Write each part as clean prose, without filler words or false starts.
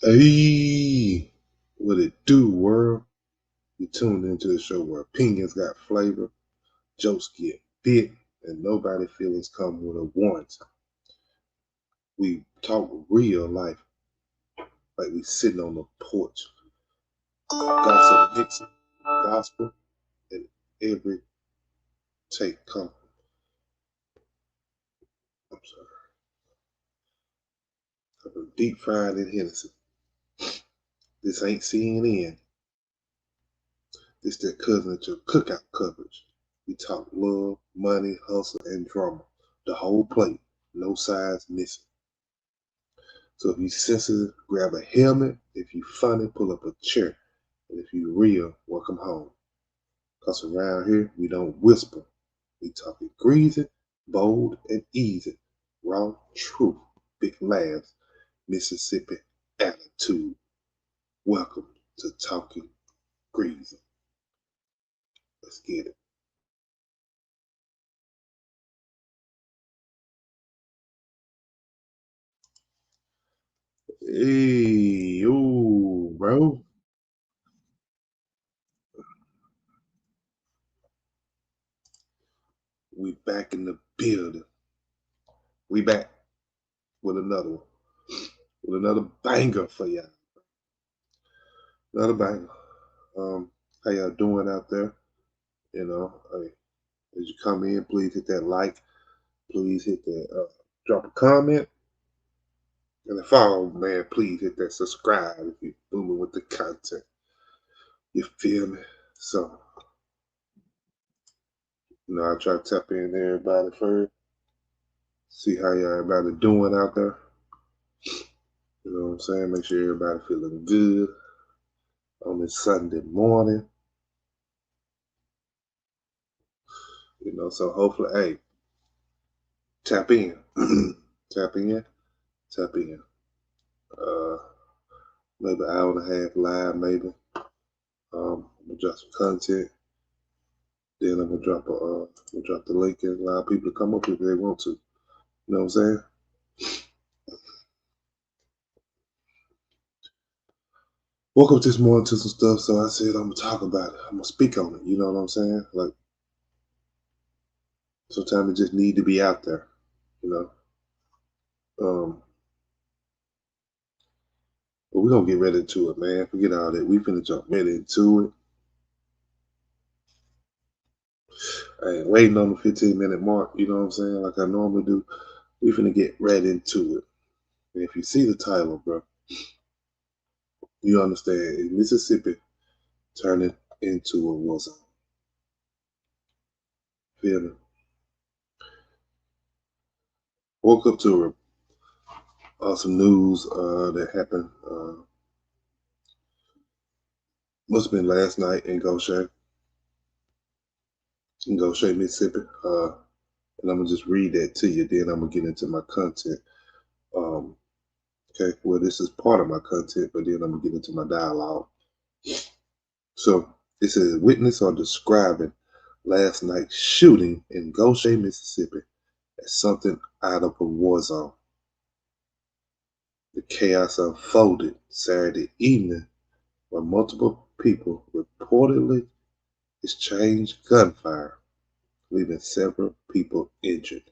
Hey, what it do, world? You tuned into the show where opinions got flavor, jokes get bit, and nobody feelings come with a warrant. We talk real life like we sitting on the porch. Gossip mixing, gospel, and every take come. I'm sorry. I'm deep fried in Hennessy. This ain't CNN. This that cousin at your cookout coverage. We talk love, money, hustle, and drama. The whole plate, no sides missing. So if you sensitive, grab a helmet. If you funny, pull up a chair. And if you real, welcome home. Cause around here, we don't whisper. We talking greasy, bold, and easy. Raw truth, big laughs, Mississippi attitude. Welcome to Talkin Greazy. Let's get it. Hey, yo, bro. We back in the building. We back with another one. With another banger for y'all. Another banger. How y'all doing out there? Hey, as you come in, please hit that like. Please hit that, drop a comment. And if follow, man, please hit that subscribe if you're booming with the content. You feel me? So, I try to tap in everybody first. See how y'all everybody doing out there. You know what I'm saying? Make sure everybody feeling good on this Sunday morning. So hopefully, hey, tap in. tap in. Tap in. Uh, maybe an hour and a half live, maybe. I'm gonna drop some content. Then I'm gonna drop the link and allow people to come up if they want to. You know what I'm saying? Woke up this morning to some stuff, so I said I'm gonna talk about it. I'm gonna speak on it. You know what I'm saying? Like sometimes it just need to be out there. You know. But we're gonna get right into it, man. Forget all that. We finna jump right into it. I ain't waiting on the 15-minute mark, you know what I'm saying? Like I normally do. We finna get right into it. And if you see the title, bro, you understand is Mississippi turning into a war zone. Feel me? Woke up to some news that happened. Must have been last night in Goshen, Mississippi. And I'm gonna just read that to you. Then I'm gonna get into my content. Um, okay, well, this is part of my content, but then I'm gonna get into my dialogue. So it says witness are describing last night's shooting in Goshen, Mississippi as something out of a war zone. The chaos unfolded Saturday evening when multiple people reportedly exchanged gunfire, leaving several people injured.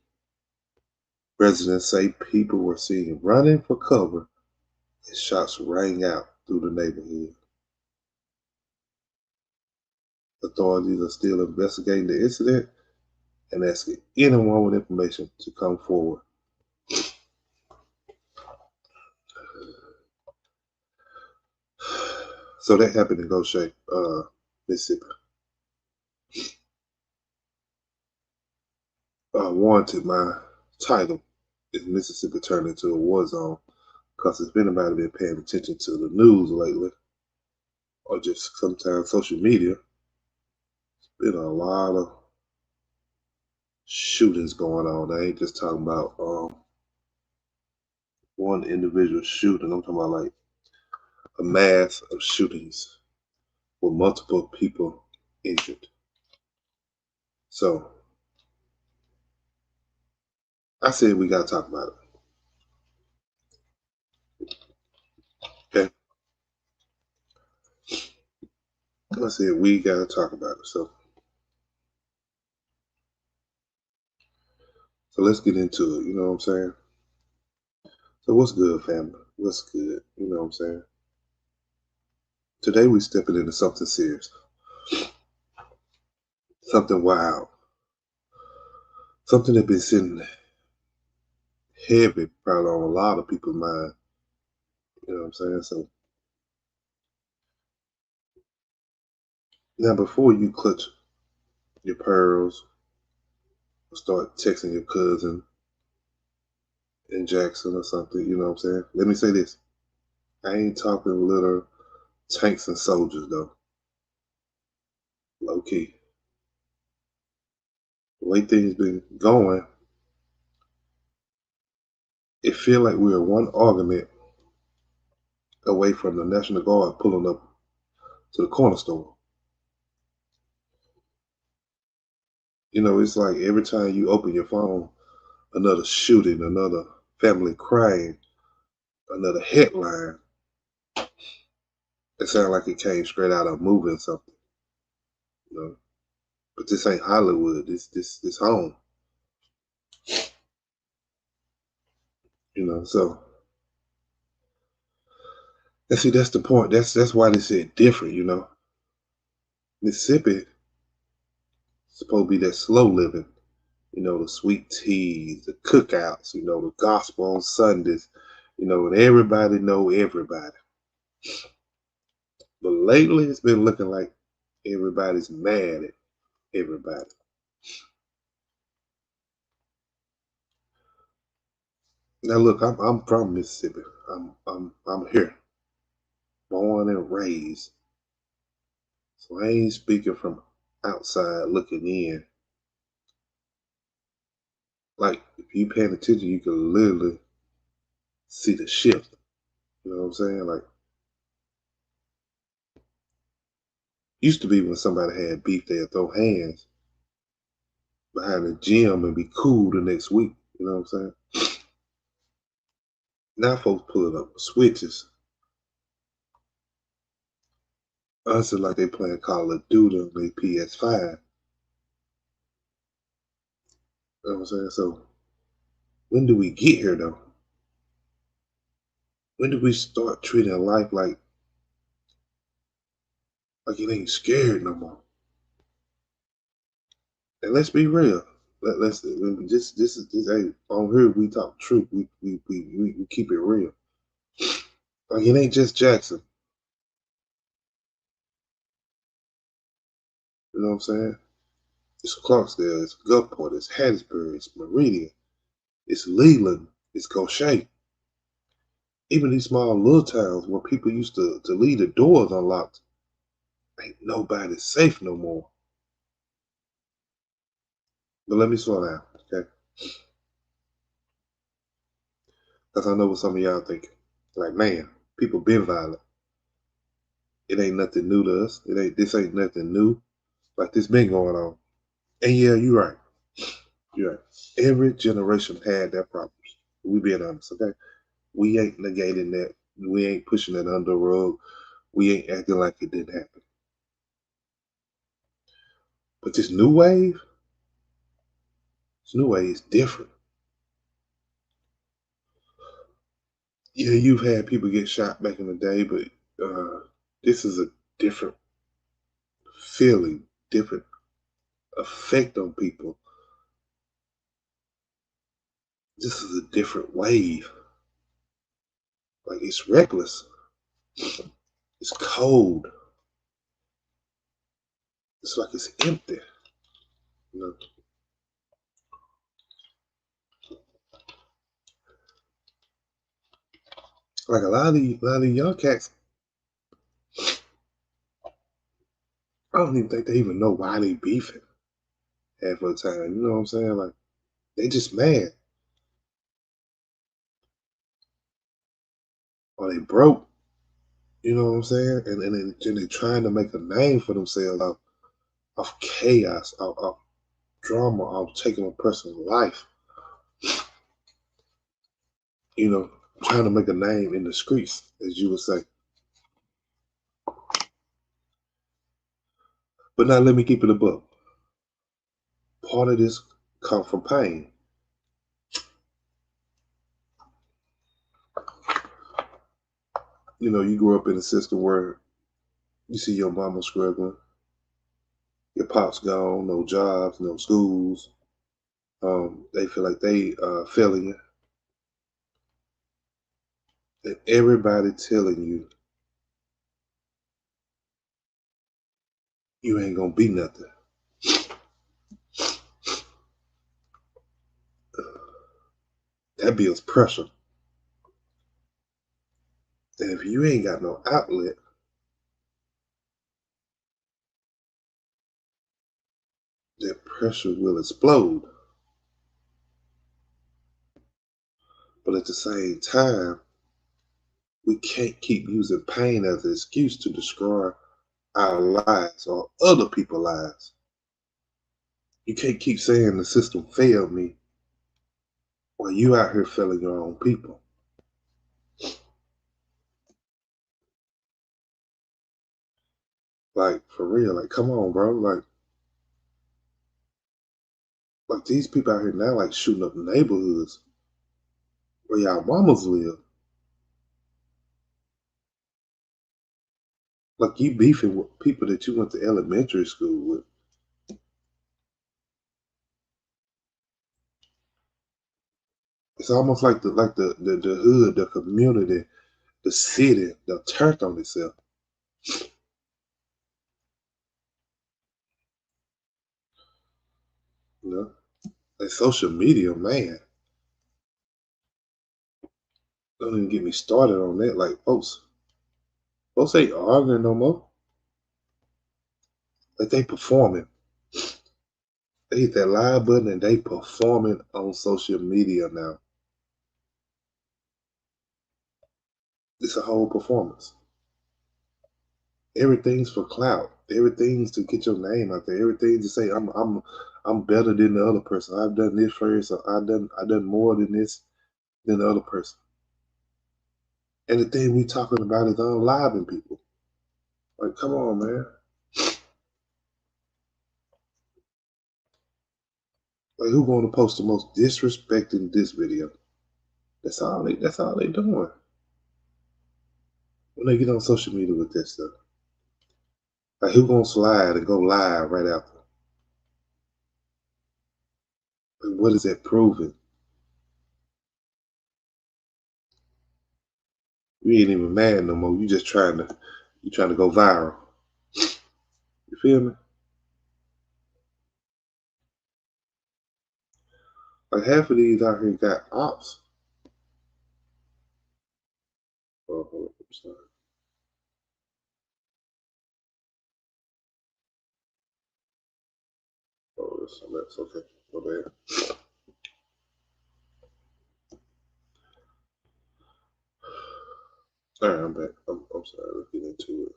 Residents say people were seen running for cover as shots rang out through the neighborhood. Authorities are still investigating the incident and asking anyone with information to come forward. So that happened in Goshen, Mississippi. Warranted, my title is Mississippi turned into a war zone because it's been about been paying attention to the news lately, or just sometimes social media. Been a lot of shootings going on. I ain't just talking about one individual shooting. I'm talking about like a mass of shootings with multiple people injured. So I said we gotta talk about it. Okay. said we gotta talk about it. So let's get into it. You know what I'm saying? So what's good, family? What's good? You know what I'm saying? Today we stepping into something serious, something wild, something that been sitting heavy probably on a lot of people's mind. You know what I'm saying? So now before you clutch your pearls, start texting your cousin in Jackson or something, you know what I'm saying? Let me say this. I ain't talking little tanks and soldiers though. Low key. The way things been going, it feel like we're one argument away from the National Guard pulling up to the corner store. You know, it's like every time you open your phone, another shooting, another family crying, another headline. It sounds like it came straight out of a movie or something, you know. But this ain't Hollywood. This home, you know. So and see, that's the point. That's why they said different, you know. Mississippi supposed to be that slow living, you know, the sweet teas, the cookouts, you know, the gospel on Sundays, you know, and everybody know everybody. But lately, it's been looking like everybody's mad at everybody. Now, look, I'm from Mississippi. I'm here, born and raised. So I ain't speaking from outside looking in. Like if you paying attention, you can literally see the shift. You know what I'm saying? Like used to be when somebody had beef, they'd throw hands behind the gym and be cool the next week. You know what I'm saying? Now folks pulling up switches. Honestly, like they playing Call of Duty on their PS5. You know what I'm saying? So when do we get here though? When do we start treating life like it ain't scared no more? And let's be real. Let's just this ain't on here. We talk truth. We keep it real. Like it ain't just Jackson. You know what I'm saying? It's Clarksdale. It's Gulfport. It's Hattiesburg. It's Meridian. It's Leland. It's Goshen. Even these small little towns where people used to leave the doors unlocked. Ain't nobody safe no more. But let me slow down, okay? Because I know what some of y'all thinking. Like, man, people been violent. It ain't nothing new to us. This ain't nothing new. Like this been going on. And yeah, you're right. You're right. Every generation had their problems. We being honest, okay? We ain't negating that. We ain't pushing it under the rug. We ain't acting like it didn't happen. But this new wave is different. Yeah, you've had people get shot back in the day, but this is a different feeling, different effect on people. This is a different wave. Like it's reckless. It's cold. It's like it's empty. You know, like a lot of young cats. I don't even think they even know why they beefing half of the time. You know what I'm saying? Like they just mad or they broke. You know what I'm saying? And they trying to make a name for themselves of chaos, of drama, of taking a person's life. You know, trying to make a name in the streets, as you would say. But now let me keep it a buck. Part of this come from pain. You know, you grew up in a system where you see your mama struggling, your pops gone, no jobs, no schools. They feel like they failing you. And everybody telling you you ain't gonna be nothing. That builds pressure. And if you ain't got no outlet, that pressure will explode. But at the same time, we can't keep using pain as an excuse to destroy our lives or other people's lives. You can't keep saying the system failed me while you out here failing your own people. Like, for real, like, come on, bro. Like these people out here now, like shooting up neighborhoods where y'all mamas live. Like you beefing with people that you went to elementary school with. It's almost like the hood, the community, the city, the turned on itself. You know, and social media, man. Don't even get me started on that. Like folks ain't arguing no more. Like they performing. They hit that live button and they performing on social media now. It's a whole performance. Everything's for clout. Everything's to get your name out there. Everything to say I'm better than the other person. I've done this first. Or I done more than this than the other person. And the thing we talking about is unliving people. Like, come on, man. Like, who going to post the most disrespecting this video? That's all they. That's all they doing when they get on social media with this stuff. Like, who gonna slide and go live right after? Like, what is that proving? We ain't even mad no more. You trying to go viral. You feel me? Like half of these out here got ops. Oh, hold up, I'm sorry. Oh, that's okay. My bad. All right, I'm back. I'm sorry. Let's get into it.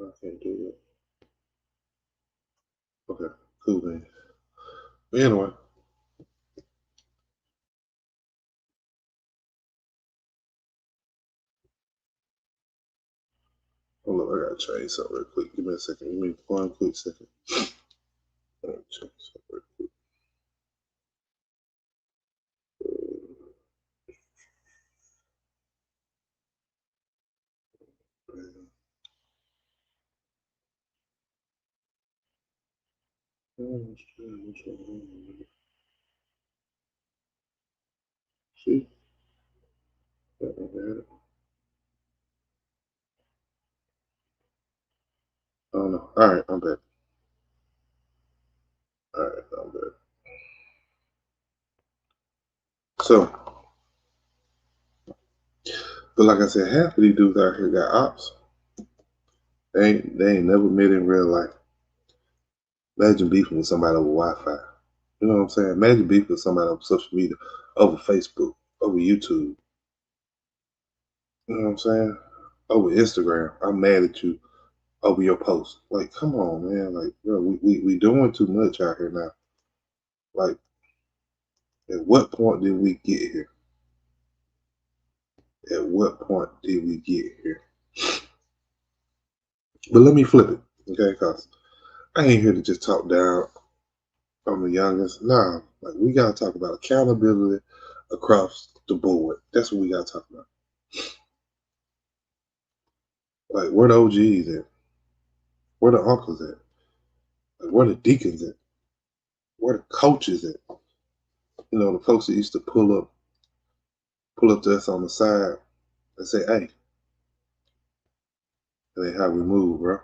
I can't do it. Okay, cool, man. But anyway, hold up. I gotta change something real quick. Give me a second. Give me one quick second. I gotta change something real quick. See? That one had it. I don't know. All right, I'm back. All right, I'm back. So, but like I said, half of these dudes out here got ops. They ain't never met in real life. Imagine beefing with somebody over Wi-Fi. You know what I'm saying? Imagine beefing with somebody over social media, over Facebook, over YouTube. You know what I'm saying? Over Instagram. I'm mad at you over your post. Like, come on, man. Like, bro, we doing too much out here now. Like, At what point did we get here? At what point did we get here? But let me flip it, okay? Because I ain't here to just talk down on the youngest. Nah, like we gotta talk about accountability across the board. That's what we gotta talk about. Like where the OGs at? Where the uncles at? Like where the deacons at? Where the coaches at? You know, the folks that used to pull up to us on the side and say, "Hey, that ain't how we move, bro."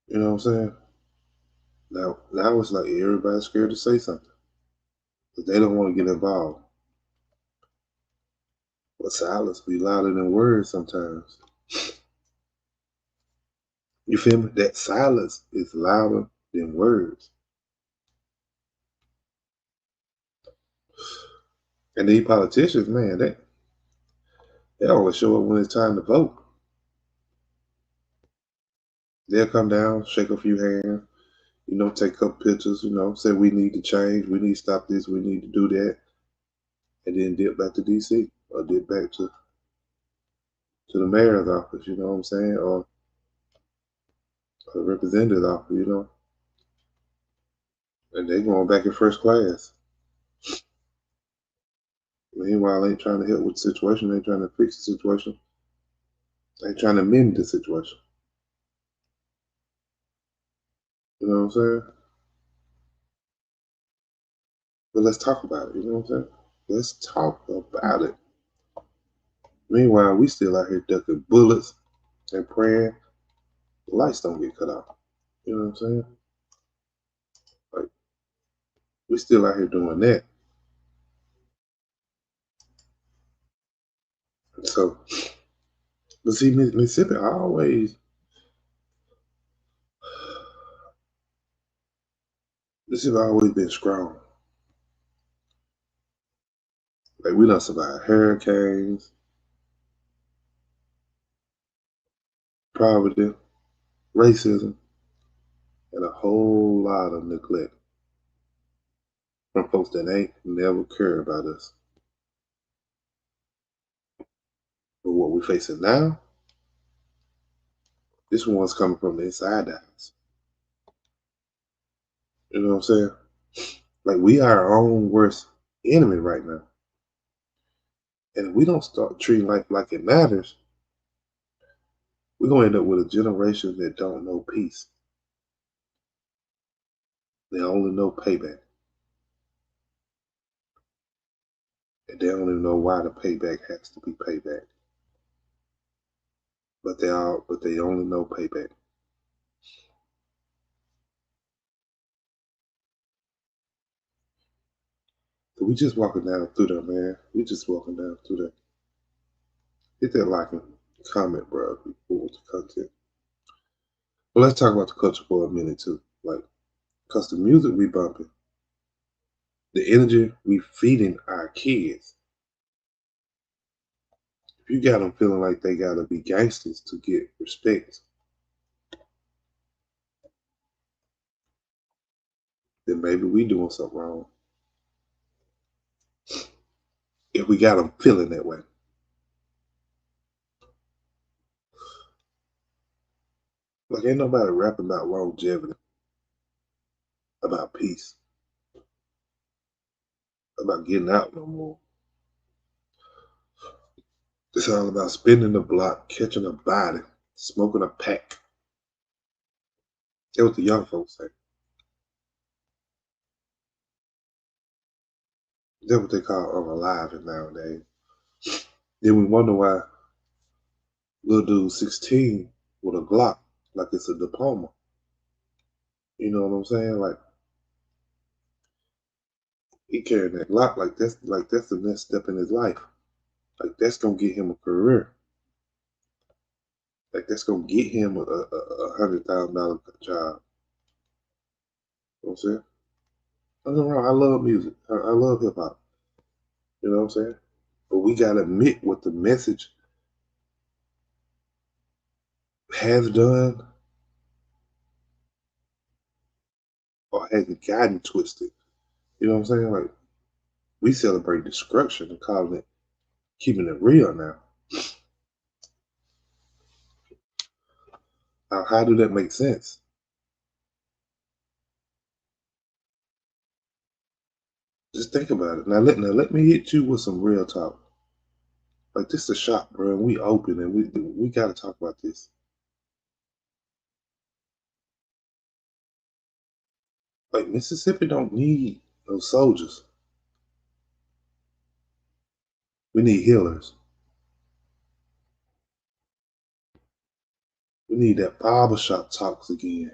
You know what I'm saying? Now it's like everybody's scared to say something because they don't want to get involved. But silence be louder than words sometimes. You feel me? That silence is louder than words. And these politicians, man, they only show up when it's time to vote. They'll come down, shake a few hands, you know, take a couple pictures, you know, say we need to change, we need to stop this, we need to do that, and then dip back to DC or dip back to the mayor's office, you know what I'm saying, or the representative's office, you know, and they going back in first class. Meanwhile, they ain't trying to help with the situation, they ain't trying to fix the situation, they ain't trying to mend the situation. You know what I'm saying? But let's talk about it, you know what I'm saying? Let's talk about it. Meanwhile, we still out here ducking bullets and praying the lights don't get cut off. You know what I'm saying? Like we still out here doing that. So, but see, Mississippi always, Mississippi always been strong. Like we done survived hurricanes, poverty, racism, and a whole lot of neglect from folks that ain't never cared about us. But what we facing now, this one's coming from the inside the house. You know what I'm saying? Like we are our own worst enemy right now. And if we don't start treating life like it matters, we're gonna end up with a generation that don't know peace. They only know payback. And they don't even know why the payback has to be payback. But they only know payback. So we just walking down through there, man. We just walking down through there. Hit that like and comment, bro, if you cool with the content. But let's talk about the culture for a minute too. Like, cause the music we bumping, the energy we feeding our kids. If you got them feeling like they gotta be gangsters to get respect, then maybe we doing something wrong. If we got them feeling that way. Like ain't nobody rapping about longevity, about peace, about getting out no more. It's all about spinning the block, catching a body, smoking a pack. That's what the young folks say. That's what they call unaliving nowadays. Then we wonder why little dude 16 with a Glock like it's a diploma. You know what I'm saying? Like he carrying that Glock like that's the next step in his life. Like that's gonna get him a career. Like that's gonna get him a $100,000 job. You know what I'm saying? Nothing wrong. I love music. I love hip hop. You know what I'm saying? But we gotta admit what the message has done or hasn't gotten twisted. You know what I'm saying? Like, we celebrate destruction and calling it keeping it real now. How do that make sense? Just think about it. Now let me hit you with some real talk. Like, this is a shop, bro, and we open and we gotta talk about this. Like, Mississippi don't need no soldiers. We need healers. We need that barbershop talks again.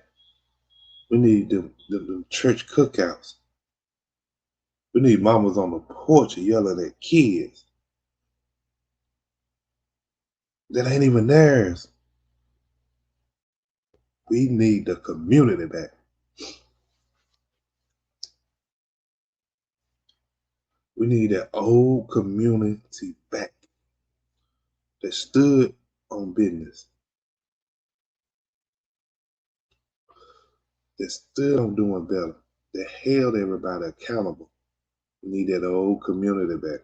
We need them church cookouts. We need mamas on the porch yelling at kids that ain't even theirs. We need the community back. We need that old community back that stood on business, that stood on doing better, that held everybody accountable. We need that old community back.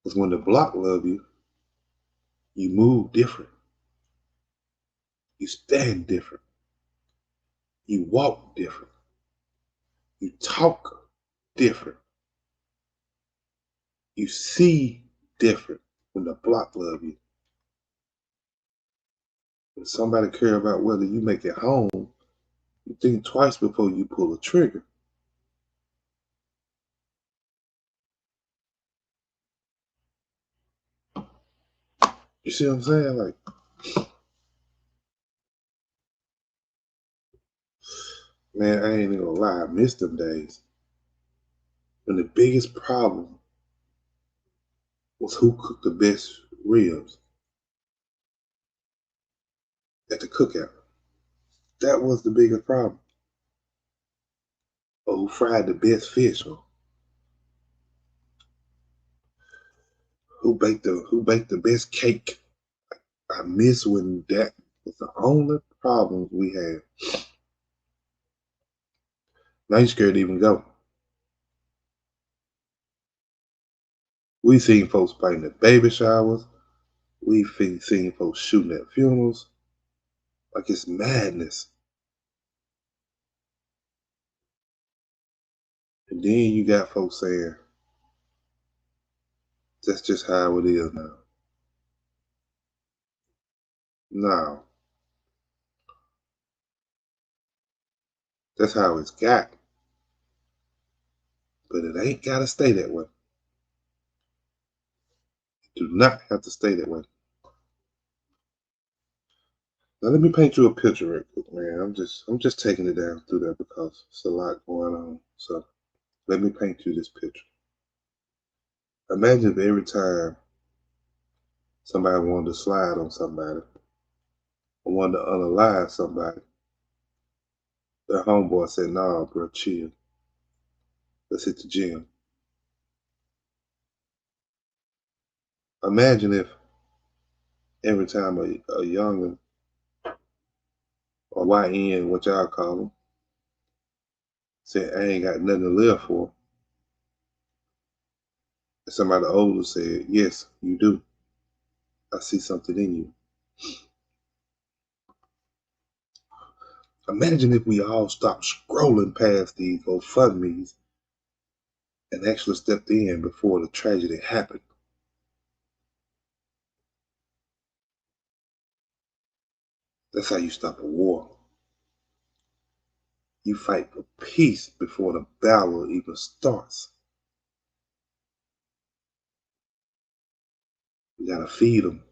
Because when the block love you, you move different. You stand different. You walk different. You talk different. You see different when the block love you. When somebody care about whether you make it home, you think twice before you pull a trigger. You see what I'm saying? Like, man, I ain't even gonna lie, I miss them days. When the biggest problem was who cooked the best ribs at the cookout. That was the biggest problem. Or who fried the best fish, or who baked the best cake. I miss when that was the only problem we had. Now you scared to even go. We seen folks fighting at baby showers. We seen folks shooting at funerals. Like, it's madness. And then you got folks saying, that's just how it is now. No, that's how it's got. But it ain't gotta stay that way. It do not have to stay that way. Now let me paint you a picture real quick, man. I'm just taking it down through there because it's a lot going on. So let me paint you this picture. Imagine if every time somebody wanted to slide on somebody or wanted to unalive somebody, their homeboy said, nah, bro, chill. Let's hit the gym. Imagine if every time a youngin' or YN, what y'all call them, said, I ain't got nothing to live for. And somebody older said, yes, you do. I see something in you. Imagine if we all stopped scrolling past these GoFundMe's and actually stepped in before the tragedy happened. That's how you stop a war. You fight for peace before the battle even starts. We gotta feed them.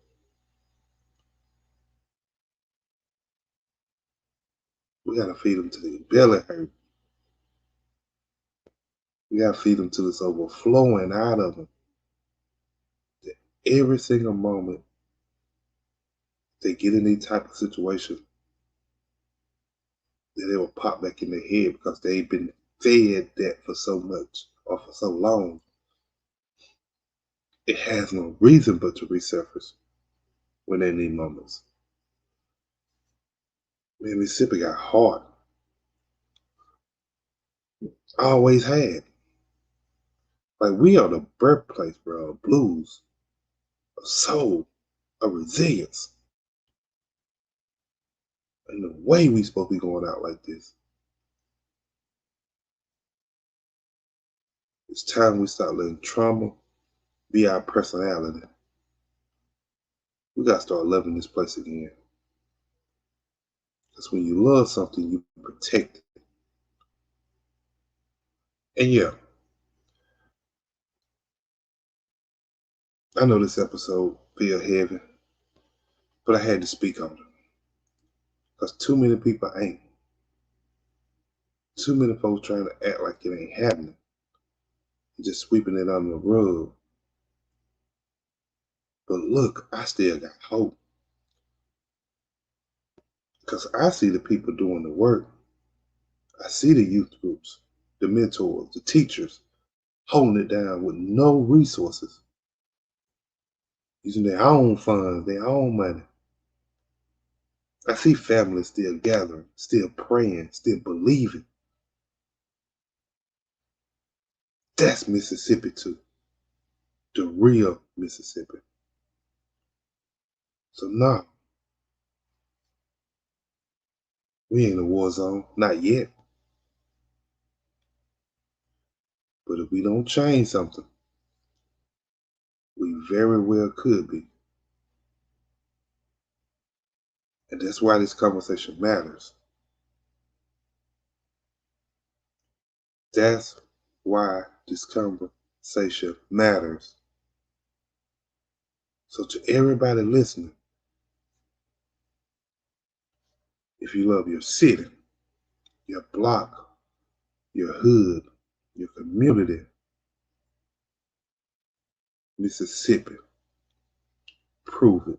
We gotta feed them till their belly hurt. We gotta feed them till it's overflowing out of them. That every single moment they get in these type of situations, that they will pop back in their head because they've been fed that for so much or for so long. It has no reason but to resurface when they need moments. Man, Mississippi got heart. Always had. Like, we are the birthplace, bro, of blues, of soul, of resilience. Ain't no way we supposed to be going out like this. It's time we stop letting trauma be our personality. We gotta start loving this place again. Because when you love something, you protect it. And yeah, I know this episode feel heavy, but I had to speak on it. Because too many people ain't. Too many folks trying to act like it ain't happening. Just sweeping it under the rug. But look, I still got hope. Because I see the people doing the work. I see the youth groups, the mentors, the teachers holding it down with no resources, using their own funds, their own money. I see families still gathering, still praying, still believing. That's Mississippi too, the real Mississippi. So no, we ain't in a war zone, not yet. But if we don't change something, we very well could be. And that's why this conversation matters. That's why this conversation matters. So to everybody listening, if you love your city, your block, your hood, your community, Mississippi, prove it.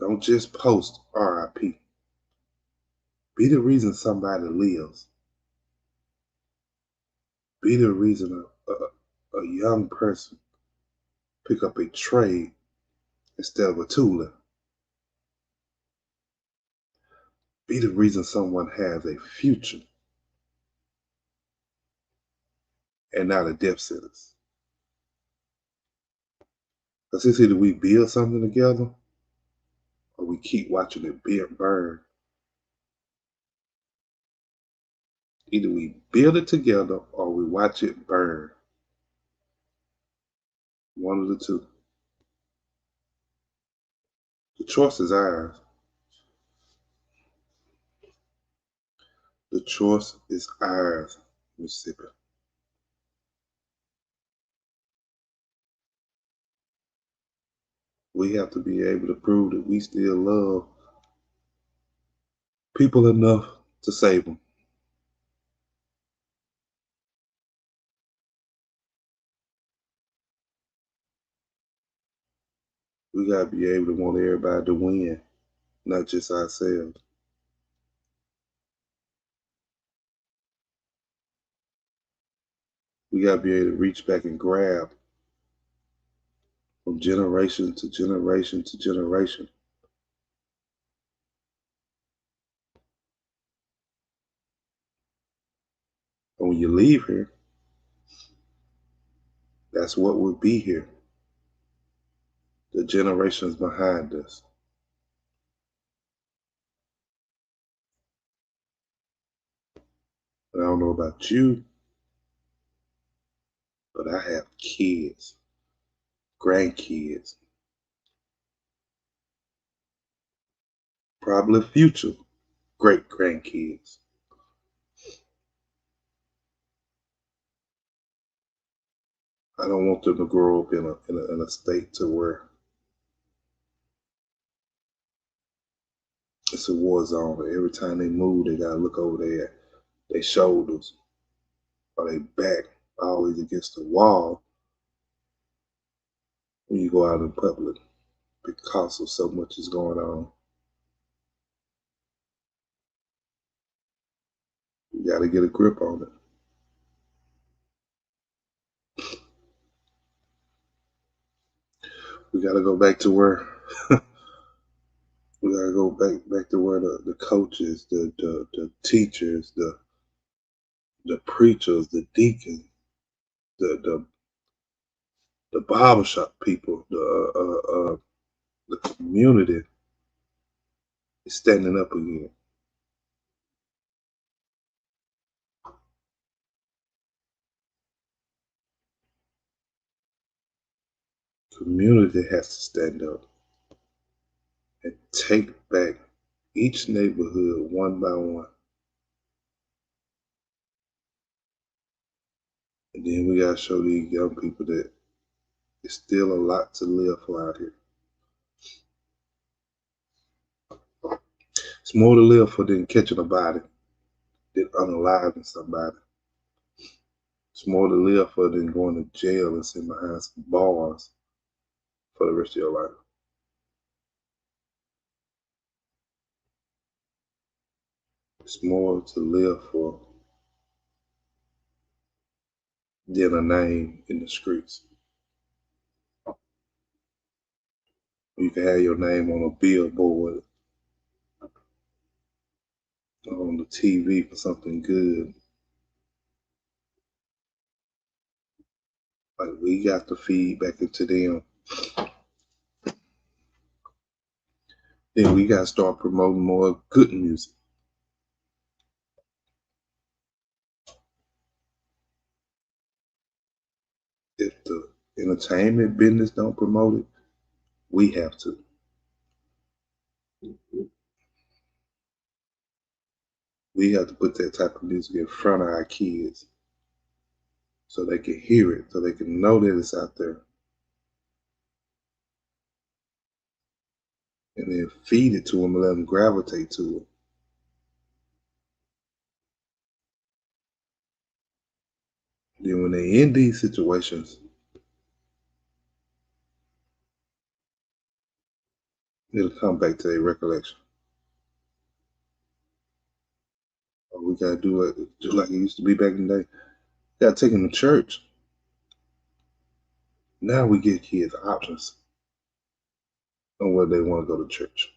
Don't just post RIP. Be the reason somebody lives. Be the reason a young person pick up a trade instead of a tool. Be the reason someone has a future and not a death sentence. Because it's either we build something together or we keep watching it burn. Either we build it together or we watch it burn. One of the two. The choice is ours. The choice is ours, Mississippi. We have to be able to prove that we still love people enough to save them. We got to be able to want everybody to win, not just ourselves. We got to be able to reach back and grab from generation to generation to generation. And when you leave here, that's what will be here. The generations behind us. And I don't know about you, but I have kids, grandkids, probably future great grandkids. I don't want them to grow up in a state to where it's a war zone. Every time they move, they gotta look over their shoulders or their back, always against the wall when you go out in public because of so much is going on. You gotta get a grip on it. We gotta go back to where we We gotta go back to where the coaches, the teachers, the preachers, the deacons, the barbershop people, the community is standing up again. Community has to stand up and take back each neighborhood one by one. And then we gotta show these young people that it's still a lot to live for out here. It's more to live for than catching a body, than unaliving somebody. It's more to live for than going to jail and sitting behind some bars for the rest of your life. It's more to live for than a name in the streets. You can have your name on a billboard, on the TV for something good. Like we got to feed back into them. Then we got to start promoting more good music. If the entertainment business don't promote it, we have to. We have to put that type of music in front of our kids so they can hear it, so they can know that it's out there. And then feed it to them and let them gravitate to it. Then when they're in these situations, it'll come back to their recollection. We gotta do it just like it used to be back in the day. Gotta take them to church. Now we give kids options on whether they want to go to church.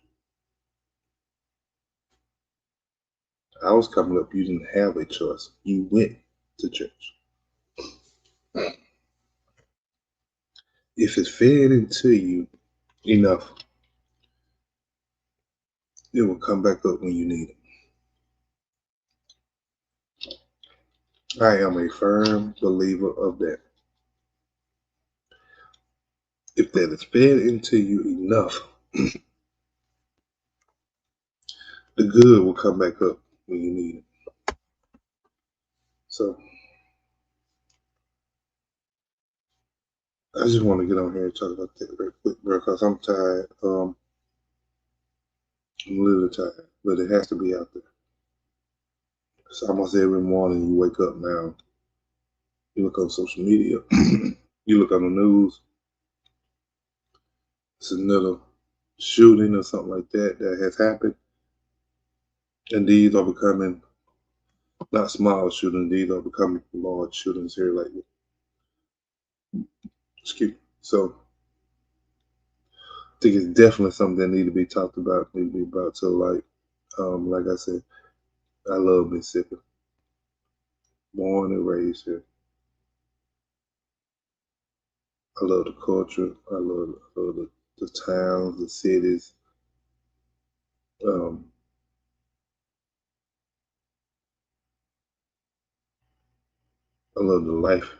I was coming up, you didn't have a choice. You went to church. If it's fed into you enough, it will come back up when you need it. I am a firm believer of that. If that is fed into you enough, the good will come back up when you need it. So I just want to get on here and talk about that real quick, bro, because I'm tired. I'm a little tired, but it has to be out there. It's almost every morning you wake up now. You look on social media, you look on the news, it's another shooting or something like that that has happened. And these are becoming not small shootings, these are becoming large shootings here lately. Excuse me. So I think it's definitely something that need to be talked about, need to be brought to light. Like I said, I love Mississippi. Born and raised here. I love the culture. I love the towns, the cities. Um, I love the life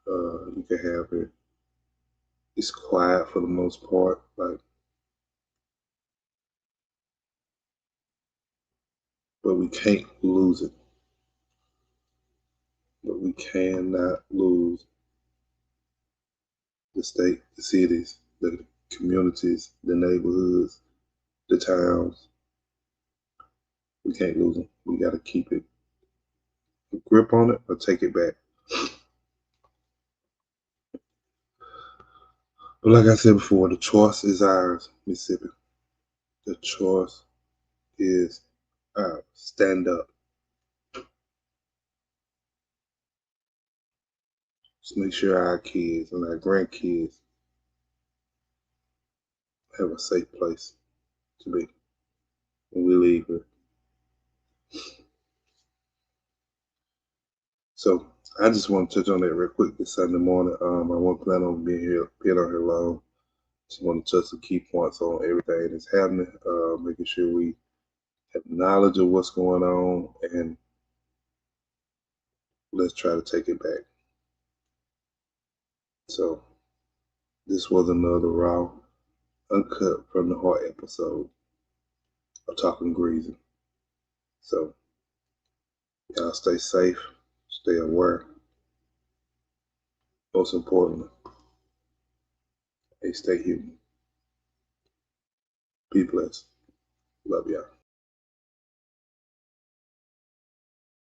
you can have here. It's quiet for the most part, like, but we can't lose it. But we cannot lose the state, the cities, the communities, the neighborhoods, the towns. We can't lose them. We got to keep it, a grip on it, or take it back. But like I said before, the choice is ours, Mississippi. The choice is ours. Stand up. Just make sure our kids and our grandkids have a safe place to be. when we leave here. So I just want to touch on that real quick this Sunday morning. I won't plan on being on here long. Just want to touch the key points on everything that's happening, making sure we have knowledge of what's going on, and let's try to take it back. So this was another raw, uncut from the heart episode of Talkin Greazy. So y'all stay safe, stay aware. Most importantly, stay human. Be blessed. Love y'all.